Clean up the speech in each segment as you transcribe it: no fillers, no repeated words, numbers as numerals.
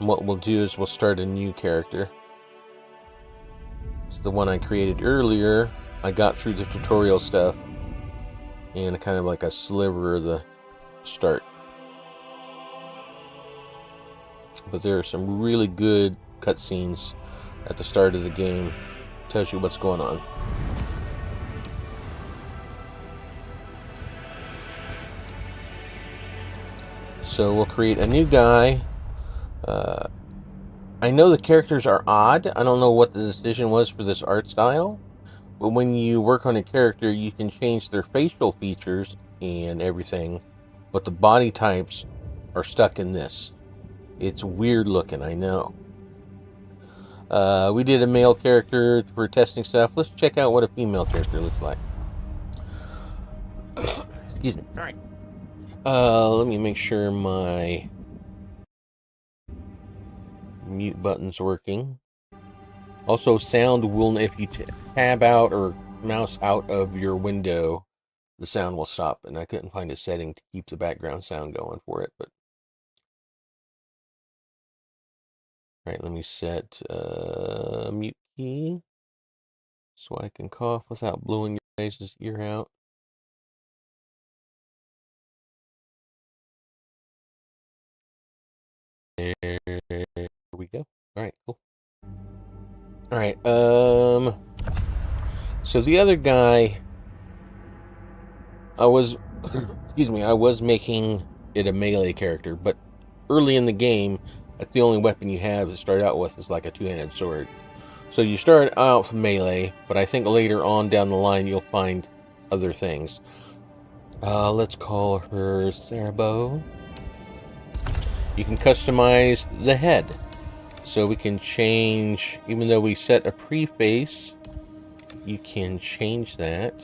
And what we'll do is we'll start a new character. So the one I created earlier, I got through the tutorial stuff and kind of like a sliver of the start. But there are some really good cutscenes at the start of the game. Tells you what's going on. So we'll create a new guy. I know the characters are odd. I don't know what the decision was for this art style. But when you work on a character, you can change their facial features and everything. But the body types are stuck in this. It's weird looking, I know. We did a male character for testing stuff. Let's check out what a female character looks like. Excuse me. Alright. Let me make sure my mute button's working. Also, sound will, if you tab out or mouse out of your window, the sound will stop. And I couldn't find a setting to keep the background sound going for it. But alright, let me set mute key so I can cough without blowing your guys' ear out. There we go. Alright, cool. Alright, so the other guy, I was, excuse me, I was making it a melee character, but early in the game, that's the only weapon you have to start out with is like a two-handed sword. So you start out with melee, but I think later on down the line you'll find other things. Let's call her Cerebo. You can customize the head. So we can change, even though we set a preface, you can change that.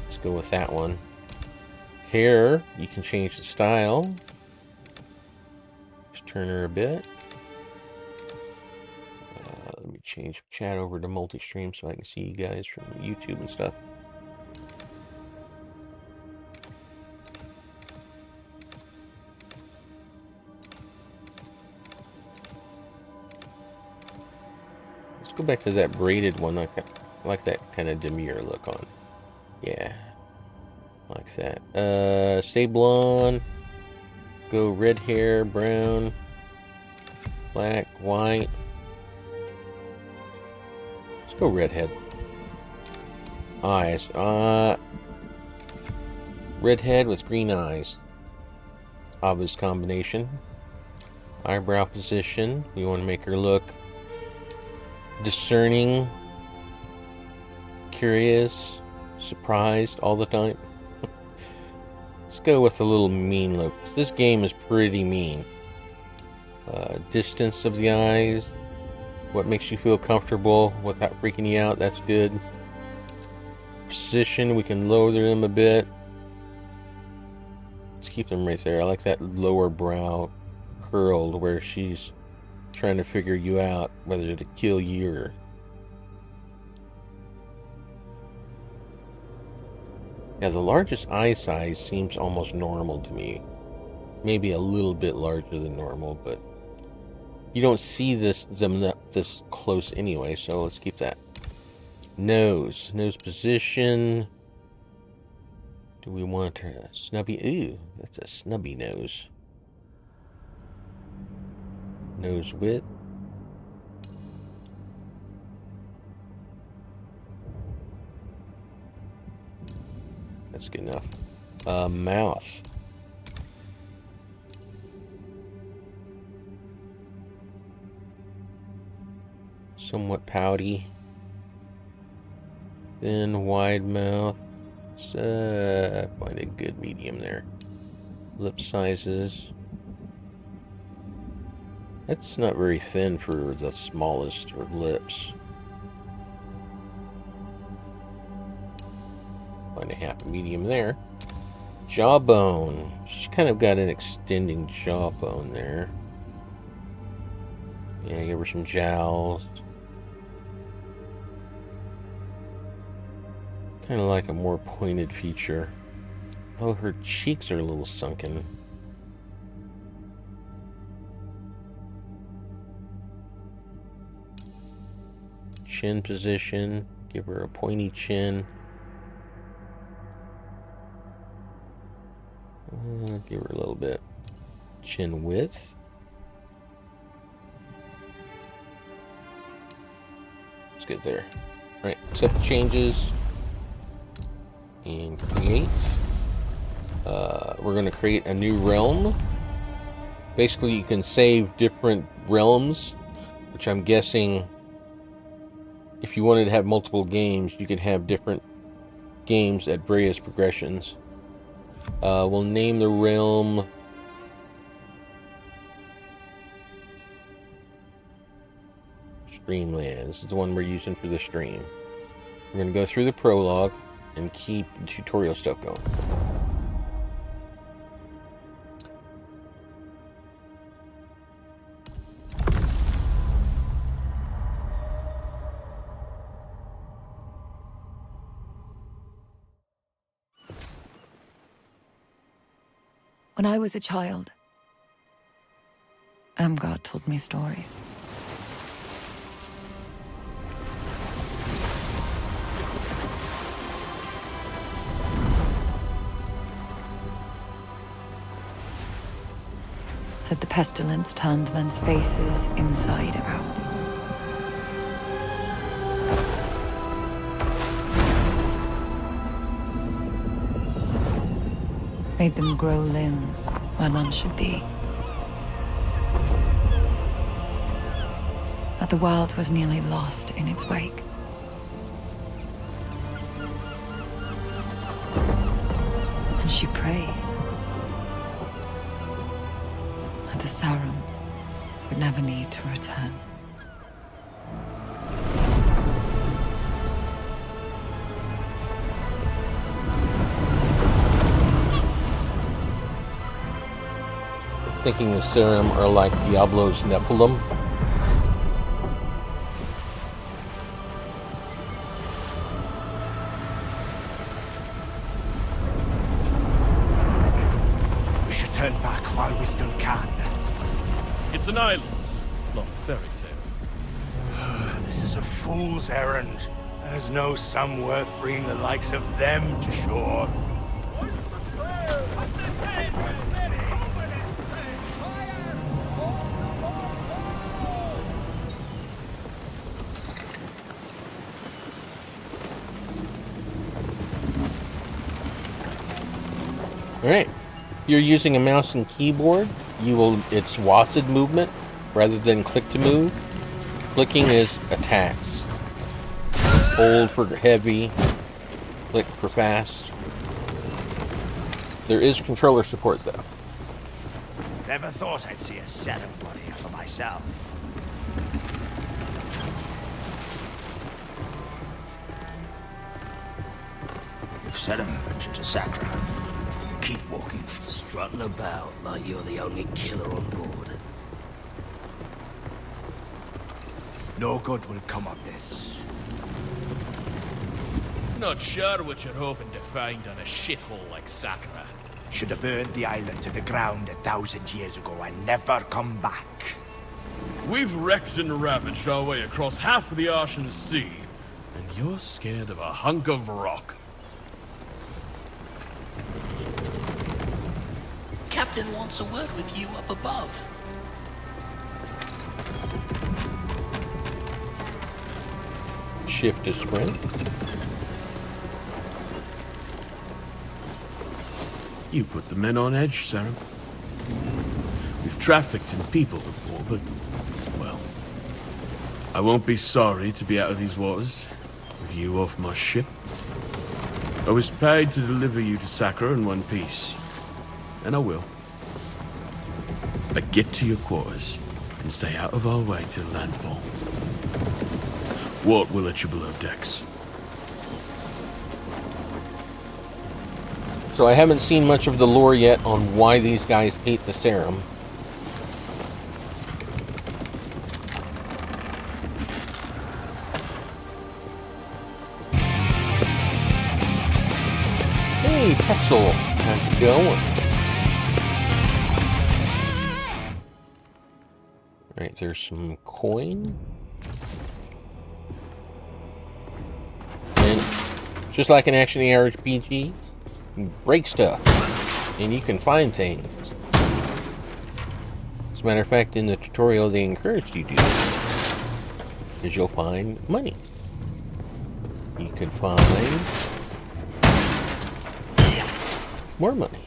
Let's go with that one. Hair, you can change the style. Just turn her a bit. Let me change chat over to multi-stream so I can see you guys from YouTube and stuff. Let's go back to that braided one. I like that kind of demure look on. Yeah, like that. Stay blonde. Go red hair, brown, black, white. Let's go redhead. Eyes. Redhead with green eyes. Obvious combination. Eyebrow position. We want to make her look discerning, curious, surprised all the time. Let's go with a little mean look. This game is pretty mean. Distance of the eyes. What makes you feel comfortable without freaking you out. That's good. Position. We can lower them a bit. Let's keep them right there. I like that lower brow curled where she's trying to figure you out whether to kill you or... Yeah, the largest eye size seems almost normal to me. Maybe a little bit larger than normal, but you don't see them this close anyway, so let's keep that. Nose position. Do we want a snubby? Ooh, that's a snubby nose. Nose width. That's good enough. Mouth. Somewhat pouty. Thin, wide mouth. Let's find a good medium there. Lip sizes. That's not very thin for the smallest of lips. Find a happy medium there. Jawbone. She's kind of got an extending jawbone there. Yeah, give her some jowls. Kind of like a more pointed feature. Although her cheeks are a little sunken. Chin position. Give her a pointy chin. Give her a little bit. Chin width. Let's get there. Alright, accept the changes. And create. We're going to create a new realm. Basically, you can save different realms, which I'm guessing if you wanted to have multiple games, you could have different games at various progressions. We'll name the realm Streamland. This is the one we're using for the stream. We're going to go through the prologue and keep the tutorial stuff going. When I was a child, God told me stories. Said the pestilence turned men's faces inside out. Made them grow limbs where none should be. That the world was nearly lost in its wake. And she prayed that the Sarum would never need to return. Thinking the Sarum are like Diablo's Nephilim. We should turn back while we still can. It's an island, not a fairy tale. This is a fool's errand. There's no sum worth bringing the likes of them to shore. Alright, you're using a mouse and keyboard. It's WASD movement rather than click to move. Clicking is attacks. Hold for heavy, click for fast. There is controller support though. Never thought I'd see a Sarum warrior for myself. If Sarum venture to Sacra, keep walking, strutting about like you're the only killer on board. No good will come of this. Not sure what you're hoping to find on a shithole like Sakura. Should have burned the island to the ground 1,000 years ago and never come back. We've wrecked and ravaged our way across half of the Ocean Sea, and you're scared of a hunk of rock. Captain wants a word with you up above. Shift to sprint. You put the men on edge, Sarum. We've trafficked in people before, but, well, I won't be sorry to be out of these waters with you off my ship. I was paid to deliver you to Sakura in one piece, and I will. But get to your quarters and stay out of our way till landfall. Walt will let you below decks. So I haven't seen much of the lore yet on why these guys hate the Sarum. Hey, Tetzel, how's it going? Alright, there's some coin. And just like an action ARPG, you can break stuff. And you can find things. As a matter of fact, in the tutorial they encouraged you to do is you'll find money. You can find more money.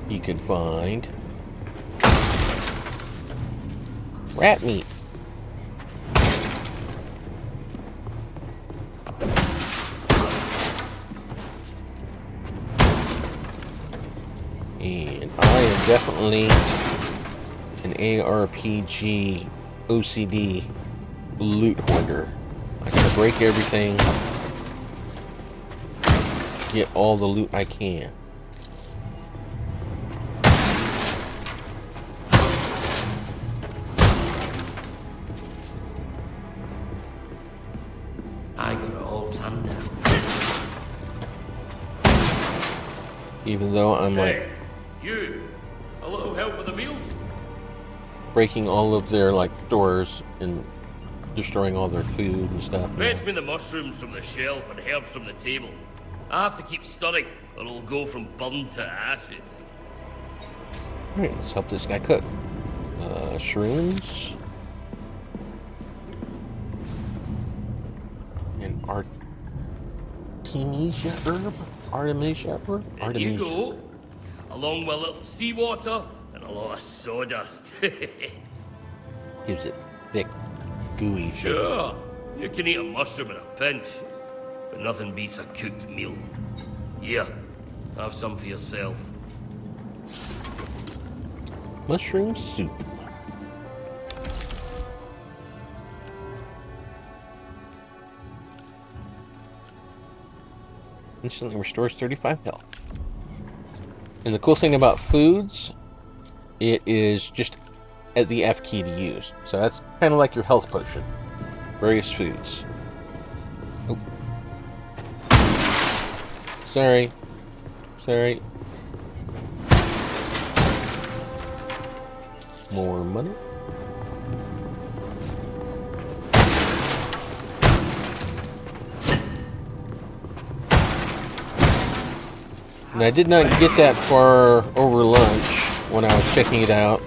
You can find rat meat. And I am definitely an ARPG OCD loot hoarder. I gotta break everything, get all the loot I can. I got it all planned out. Even though I'm like Hey, you. A little help with the meal? breaking all of their like stores and destroying all their food and stuff. Fetch me the mushrooms from the shelf and herbs from the table. I have to keep stirring, or it'll go from burned to ashes. Alright, let's help this guy cook. Shrooms. And Artemisia herb? Artemisia herb? There you Artemisia. go. Along with a little seawater and a lot of sawdust. Gives it thick, gooey taste. Sure, you can eat a mushroom in a pinch, but nothing beats a cooked meal. Here, have some for yourself. Mushroom soup. Instantly restores 35 health. And the cool thing about foods, it is just at the F key to use. So that's kind of like your health potion. Various foods. Oh. Sorry. Sorry. More money. And I did not get that far over lunch when I was checking it out,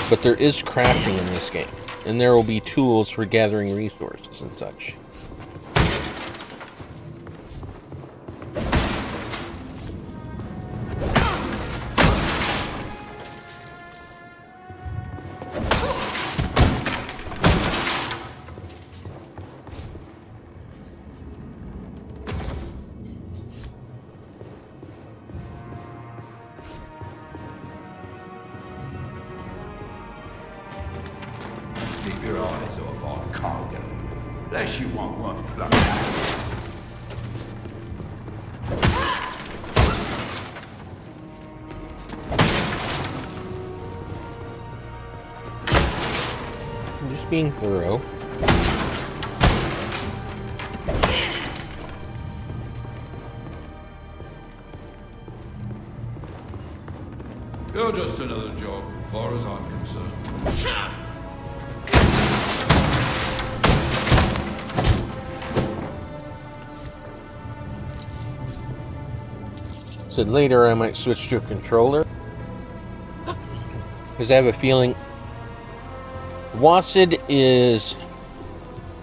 but there is crafting in this game, and there will be tools for gathering resources and such. Keep your eyes off our cargo, unless you want one plucked out. I'm just being thorough. You're just another job, as far as I'm concerned. Said later I might switch to a controller, because I have a feeling WASD is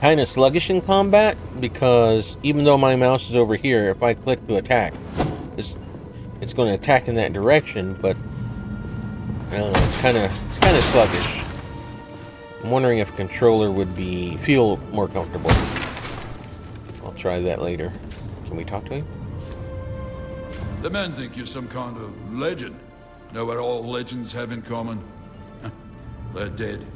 kind of sluggish in combat, because even though my mouse is over here, if I click to attack, it's going to attack in that direction, but I don't know, it's kind of sluggish. I'm wondering if a controller would feel more comfortable. I'll try that later. Can we talk to him? The men think you're some kind of legend. Know what all legends have in common? They're dead.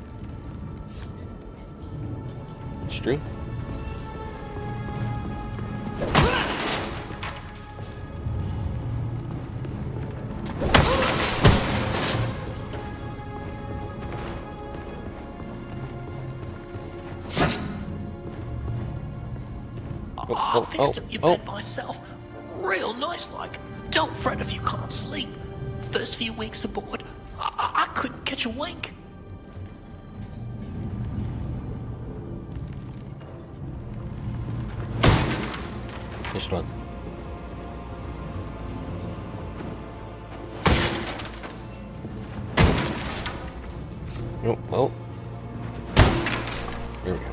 It's true. I fixed up your bed myself. Real nice like. Don't fret if you can't sleep. First few weeks aboard, I couldn't catch a wink. This one. Oh, well. Here we go.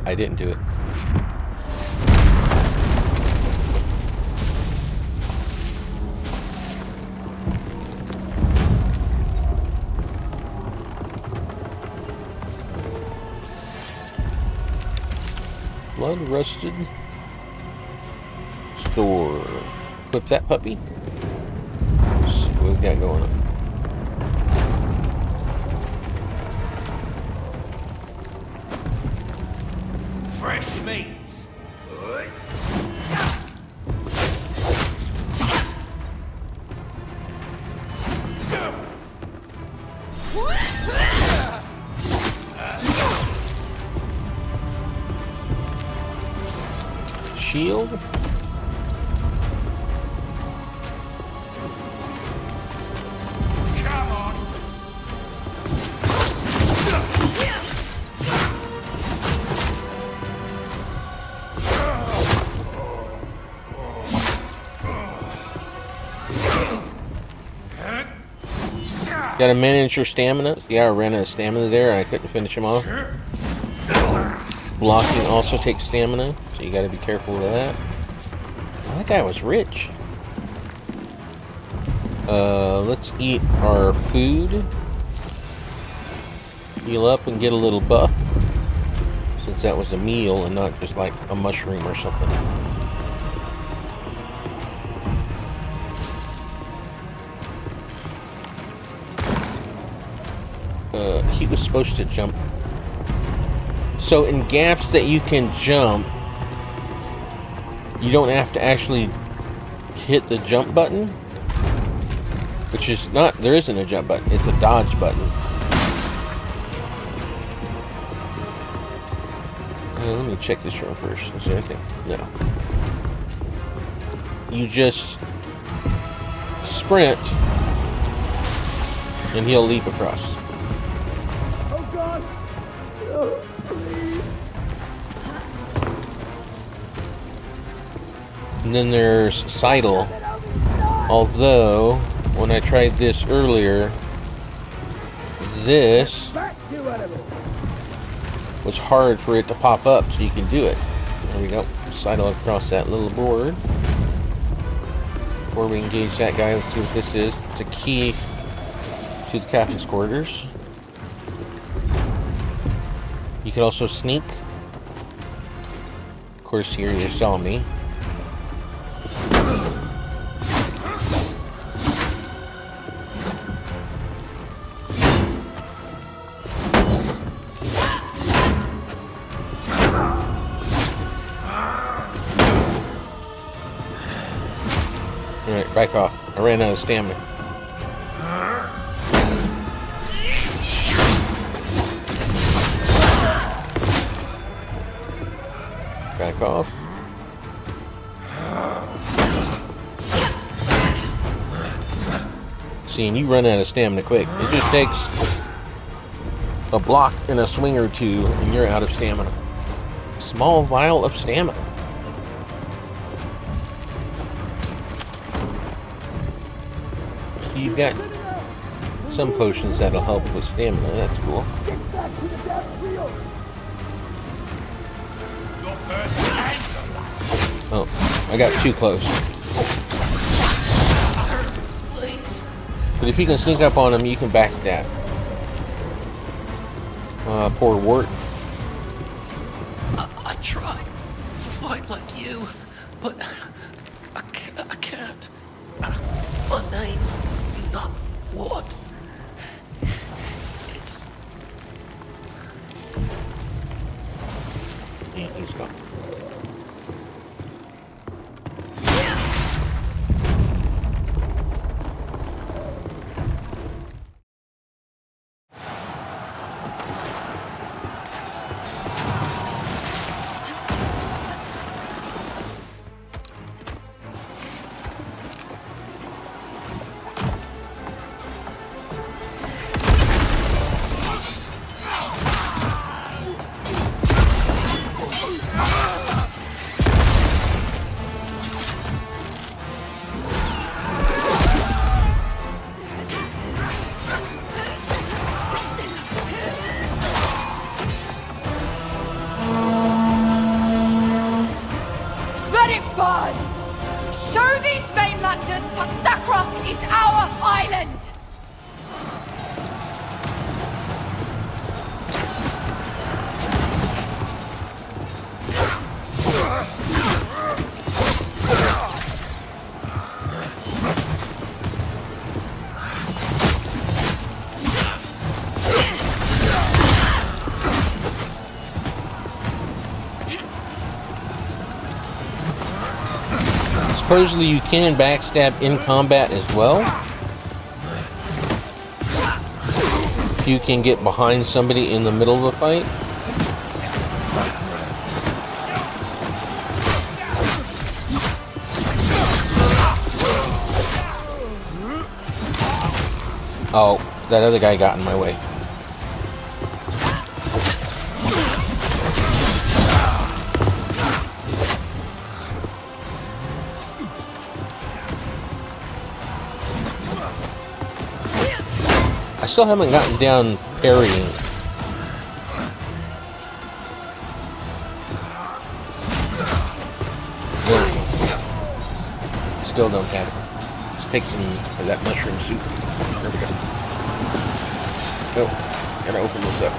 I didn't do it. Blood rusted store. Equip that puppy. Let's see what we've got going on. Fresh meat. Shield. Come on. Gotta manage your stamina. See how I ran out of stamina there and I couldn't finish him off? Blocking also takes stamina, so you gotta be careful of that. Oh, that guy was rich. Let's eat our food. Heal up and get a little buff. Since that was a meal and not just like a mushroom or something. He was supposed to jump. So in gaps that you can jump, you don't have to actually hit the jump button, which is not, there isn't a jump button, it's a dodge button. Let me check this room first. Is there anything? No. You just sprint and he'll leap across. And then there's Seidel. Although, when I tried this earlier, this was hard for it to pop up, so you can do it. There we go. Seidel across that little board. Before we engage that guy, let's see what this is. It's a key to the captain's quarters. You can also sneak. Of course, here you saw me. Alright, back off. I ran out of stamina. Back off. See, and you run out of stamina quick. It just takes a block and a swing or two, and you're out of stamina. Small vial of stamina. So you've got some potions that'll help with stamina. That's cool. Oh, I got too close. But if you can sneak up on him, you can back that. Poor Wart. I tried to fight like you, but I can't. My name's not Wart. is our island! Supposedly you can backstab in combat as well. If you can get behind somebody in the middle of a fight. Oh, that other guy got in my way. I still haven't gotten down parrying. No. Still don't have it. Let's take some of that mushroom soup. There we go. Oh, gotta open this up.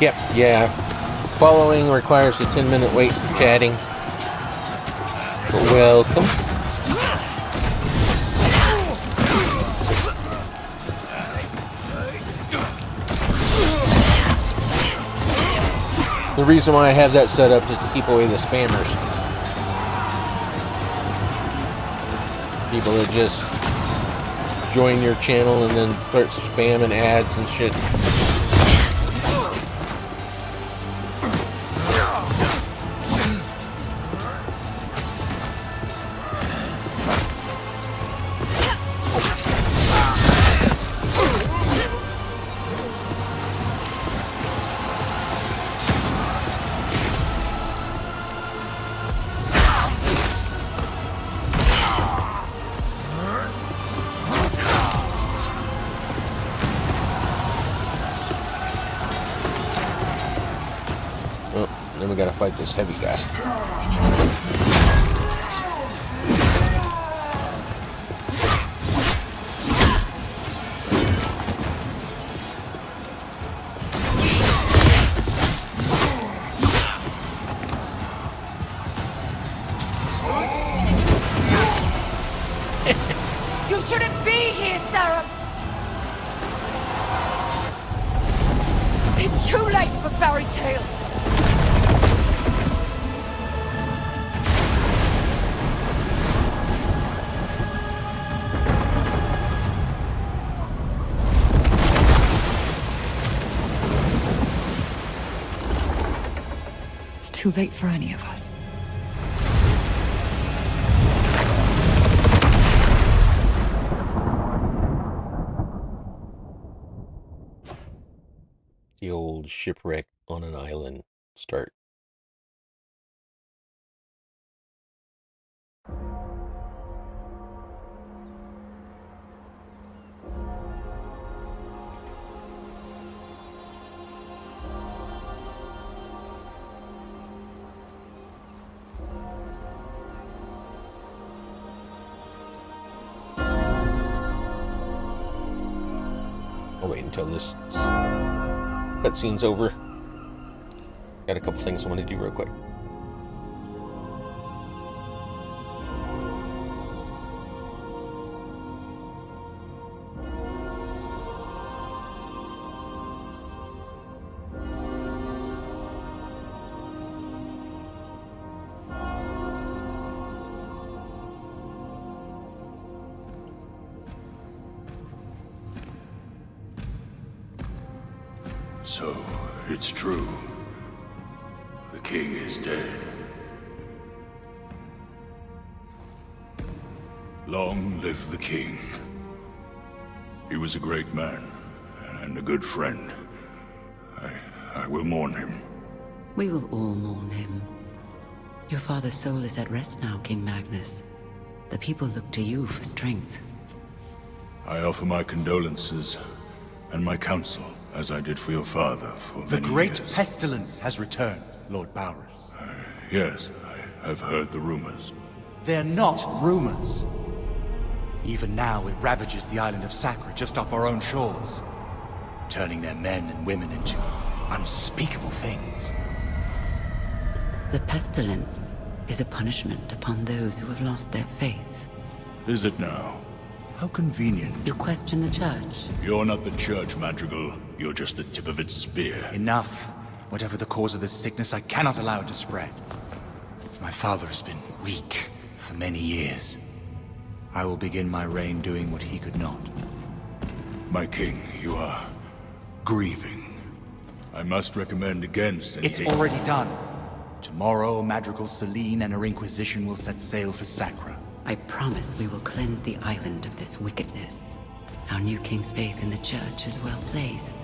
Yep, yeah. Following requires a 10-minute wait for chatting. Welcome. The reason why I have that set up is to keep away the spammers. People that just join your channel and then start spamming ads and shit. Then we gotta fight this heavy guy. You shouldn't be here, Sarah! It's too late for fairy tales! It's too late for any of us. The old shipwreck on an island start. I'll wait until this cutscene's over. Got a couple things I want to do real quick. So, it's true. The king is dead. Long live the king. He was a great man, and a good friend. I will mourn him. We will all mourn him. Your father's soul is at rest now, King Magnus. The people look to you for strength. I offer my condolences, and my counsel, as I did for your father for The many great years. pestilence has returned, Lord Bowers. Yes, I have heard the rumors. They're not rumors. Even now, it ravages the island of Sacra just off our own shores, turning their men and women into unspeakable things. The pestilence is a punishment upon those who have lost their faith. Is it now? How convenient. You question the church? You're not the church, Madrigal. You're just the tip of its spear. Enough. Whatever the cause of this sickness, I cannot allow it to spread. My father has been weak for many years. I will begin my reign doing what he could not. My king, you are grieving. I must recommend against any... It's already done. Tomorrow, Madrigal Celine and her Inquisition will set sail for Sacra. I promise we will cleanse the island of this wickedness. Our new king's faith in the church is well placed.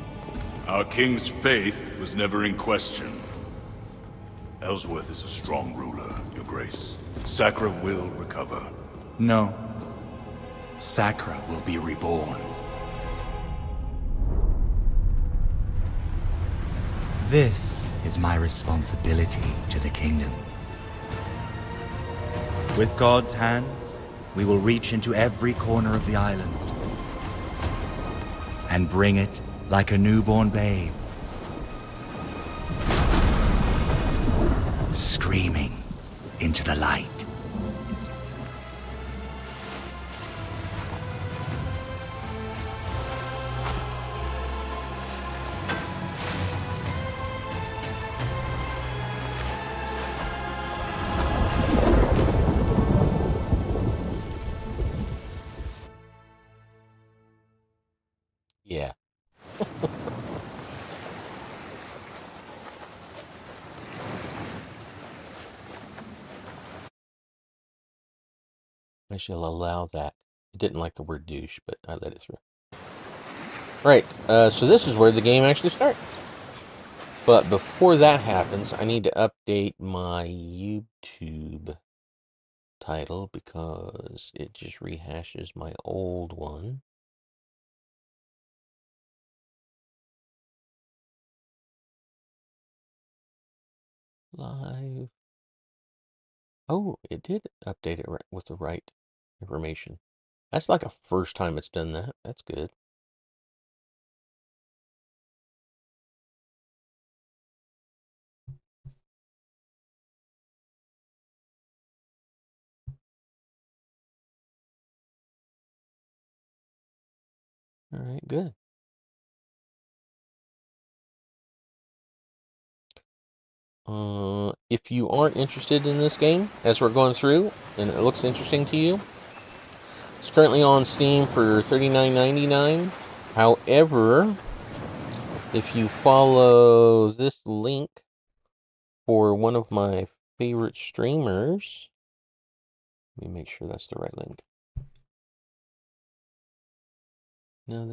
Our king's faith was never in question. Ellsworth is a strong ruler, your grace. Sacra will recover. No. Sacra will be reborn. This is my responsibility to the kingdom. With God's hands, we will reach into every corner of the island and bring it like a newborn babe, screaming into the light. Yeah. I shall allow that. I didn't like the word douche, but I let it through. Right, so this is where the game actually starts. But before that happens, I need to update my YouTube title because it just rehashes my old one. Live. Oh, it did update it with the right information. That's like a first time it's done that. That's good. All right, good. If you aren't interested in this game as we're going through, and it looks interesting to you, it's currently on Steam for $39.99. However, if you follow this link for one of my favorite streamers, let me make sure that's the right link. No,